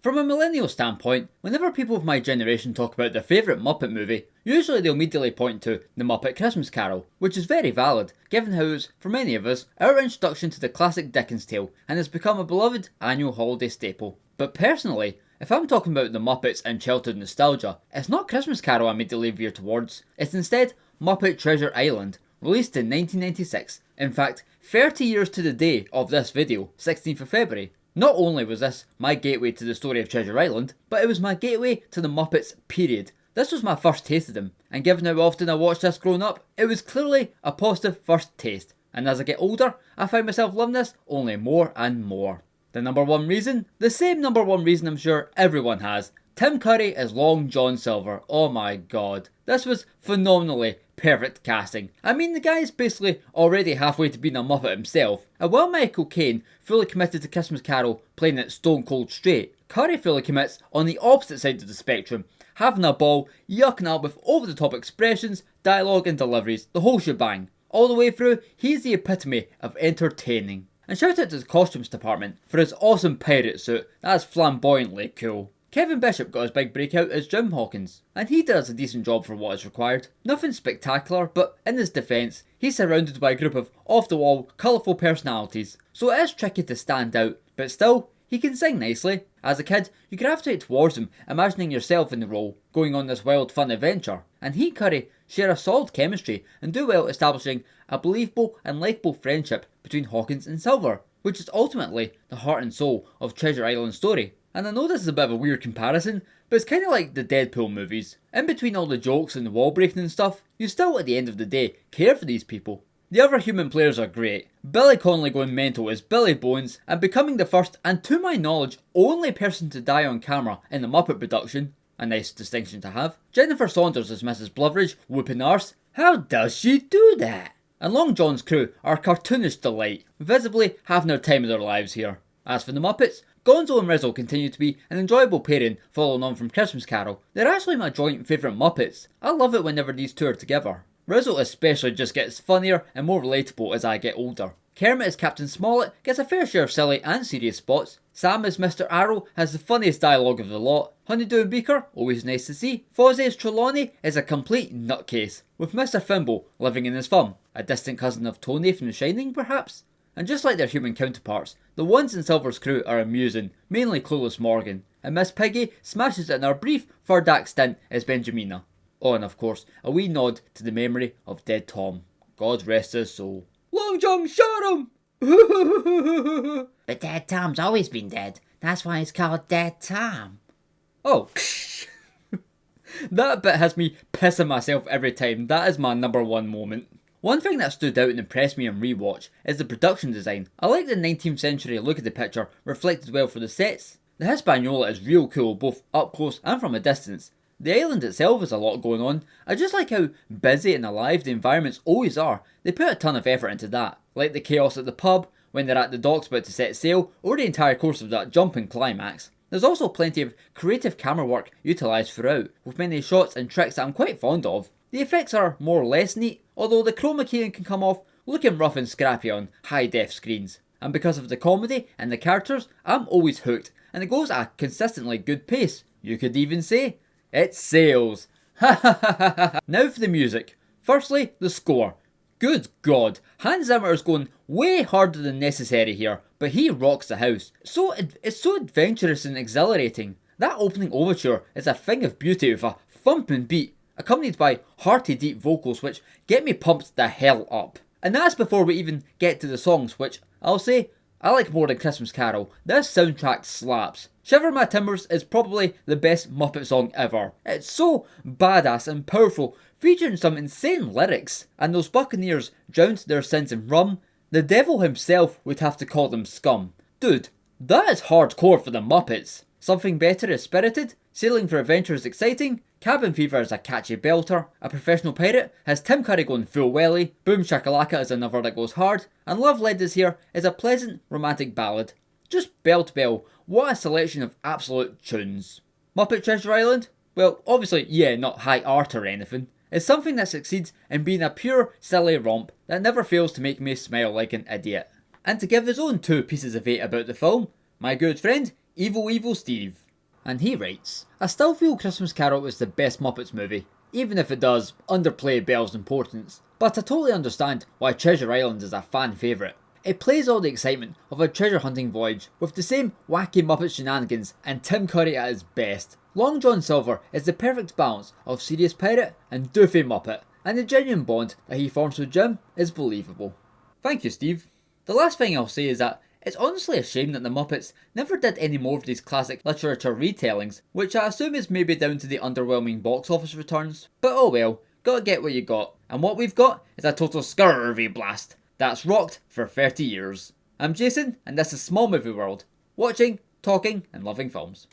From a millennial standpoint, whenever people of my generation talk about their favourite Muppet movie, usually they'll immediately point to The Muppet Christmas Carol, which is very valid, given how it was, for many of us, our introduction to the classic Dickens tale, and has become a beloved annual holiday staple. But personally, if I'm talking about the Muppets and childhood nostalgia, it's not Christmas Carol I immediately veer towards, it's instead Muppet Treasure Island, released in 1996, in fact 30 years to the day of this video, 16th of February. Not only was this my gateway to the story of Treasure Island, but it was my gateway to the Muppets period. This was my first taste of them, and given how often I watched this growing up, it was clearly a positive first taste, and as I get older, I find myself loving this only more and more. The number one reason? The same number one reason I'm sure everyone has. Tim Curry as Long John Silver. Oh my god. This was phenomenally perfect casting. I mean, the guy's basically already halfway to being a Muppet himself, and while Michael Caine fully committed to Christmas Carol playing it stone cold straight, Curry fully commits on the opposite side of the spectrum, having a ball, yucking up with over the top expressions, dialogue and deliveries, the whole shebang. All the way through, he's the epitome of entertaining. And shout out to the costumes department for his awesome pirate suit, that's flamboyantly cool. Kevin Bishop got his big breakout as Jim Hawkins, and he does a decent job for what is required. Nothing spectacular, but in his defence, he's surrounded by a group of off-the-wall, colourful personalities, so it is tricky to stand out, but still, he can sing nicely. As a kid, you gravitate towards him, imagining yourself in the role, going on this wild fun adventure, and he and Curry share a solid chemistry and do well establishing a believable and likeable friendship between Hawkins and Silver, which is ultimately the heart and soul of Treasure Island's story. And I know this is a bit of a weird comparison, but it's kind of like the Deadpool movies. In between all the jokes and the wall breaking and stuff, you still at the end of the day care for these people. The other human players are great. Billy Connolly going mental as Billy Bones and becoming the first and to my knowledge only person to die on camera in the Muppet production. A nice distinction to have. Jennifer Saunders as Mrs. Bluveridge, whooping arse. How does she do that? And Long John's crew are a cartoonish delight, visibly having their time of their lives here. As for the Muppets, Gonzo and Rizzo continue to be an enjoyable pairing following on from Christmas Carol. They're actually my joint favourite Muppets. I love it whenever these two are together. Rizzo especially just gets funnier and more relatable as I get older. Kermit as Captain Smollett gets a fair share of silly and serious spots. Sam as Mr. Arrow has the funniest dialogue of the lot. Honeydew and Beaker, always nice to see. Fozzie as Trelawney is a complete nutcase, with Mr. Fimble living in his thumb, a distant cousin of Tony from The Shining perhaps? And just like their human counterparts, the ones in Silver's crew are amusing, mainly Clueless Morgan, and Miss Piggy smashes it in her brief third act stint as Benjamina. Oh, and of course, a wee nod to the memory of dead Tom. God rest his soul. Long John, shot him! But Dead Tom's always been dead. That's why he's called Dead Tom. Oh, that bit has me pissing myself every time. That is my number one moment. One thing that stood out and impressed me on rewatch is the production design. I like the 19th century look of the picture, reflected well for the sets. The Hispaniola is real cool, both up close and from a distance. The island itself has a lot going on. I just like how busy and alive the environments always are. They put a ton of effort into that. Like the chaos at the pub, when they're at the docks about to set sail, or the entire course of that jumping climax. There's also plenty of creative camera work utilised throughout, with many shots and tricks that I'm quite fond of. The effects are more or less neat, although the chroma keying can come off looking rough and scrappy on high def screens. And because of the comedy and the characters, I'm always hooked, and it goes at a consistently good pace. You could even say, it sails. Ha ha ha ha ha. Now for the music. Firstly, the score. Good God, Hans Zimmer is going way harder than necessary here, but he rocks the house. It's so adventurous and exhilarating. That opening overture is a thing of beauty with a thumping beat, accompanied by hearty deep vocals which get me pumped the hell up. And that's before we even get to the songs, which I'll say I like more than Christmas Carol. This soundtrack slaps. Shiver My Timbers is probably the best Muppet song ever. It's so badass and powerful, featuring some insane lyrics. And those buccaneers drowned their sins in rum. The devil himself would have to call them scum. Dude, that is hardcore for the Muppets. Something Better is spirited, Sailing for Adventure is exciting, Cabin Fever is a catchy belter, A Professional Pirate has Tim Curry going full welly, Boom Shakalaka is another that goes hard, and Love Led Us Here is a pleasant romantic ballad. Just bell to bell, what a selection of absolute tunes. Muppet Treasure Island? Well, obviously, yeah, not high art or anything. It's something that succeeds in being a pure, silly romp that never fails to make me smile like an idiot. And to give his own 2 pieces of 8 about the film, my good friend, Evil Evil Steve. And he writes, I still feel Christmas Carol is the best Muppets movie, even if it does underplay Belle's importance. But I totally understand why Treasure Island is a fan favourite. It plays all the excitement of a treasure hunting voyage with the same wacky Muppet shenanigans and Tim Curry at his best. Long John Silver is the perfect balance of serious pirate and doofy Muppet, and the genuine bond that he forms with Jim is believable. Thank you, Steve. The last thing I'll say is that it's honestly a shame that the Muppets never did any more of these classic literature retellings, which I assume is maybe down to the underwhelming box office returns. But oh well, gotta get what you got, and what we've got is a total scurvy blast that's rocked for 30 years. I'm Jason, and this is Small Movie World, watching, talking, and loving films.